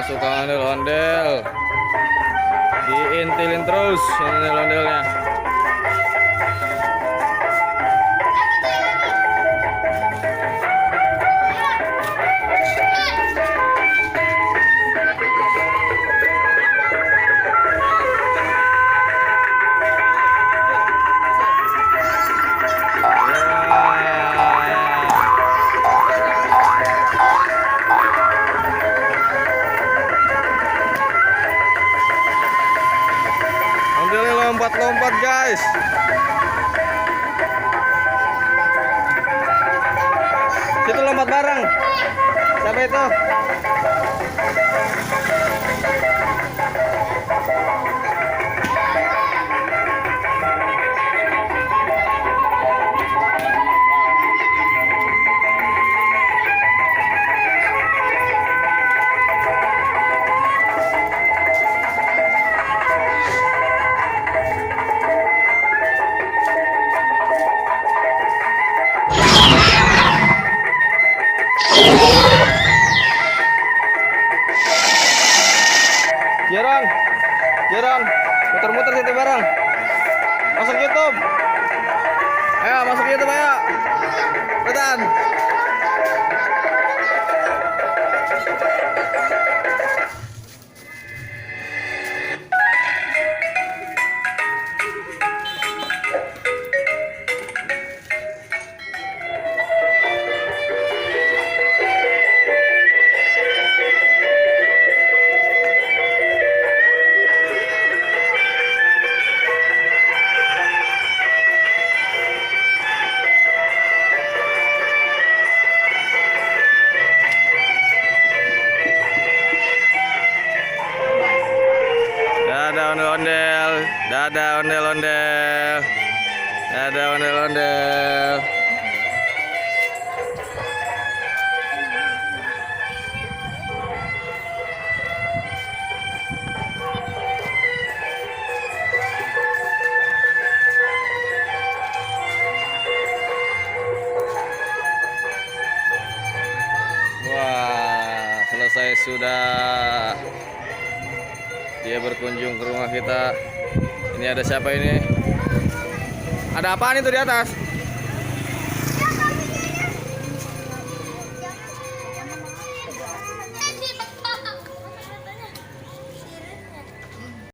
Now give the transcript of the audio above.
suka ondel-ondel, diintilin terus ondel-ondelnya. Lompat-lompat guys. Situ lompat bareng. Siapa itu? Jiron, muter-muter situ bareng. Masuk YouTube. Ayo, masuk YouTube ayo. Cepetan. Dadah ondel-ondel, dadah ondel-ondel, dadah ondel-ondel. Wah, selesai sudah. Dia berkunjung ke rumah kita. Ini ada siapa ini? Ada apaan itu di atas?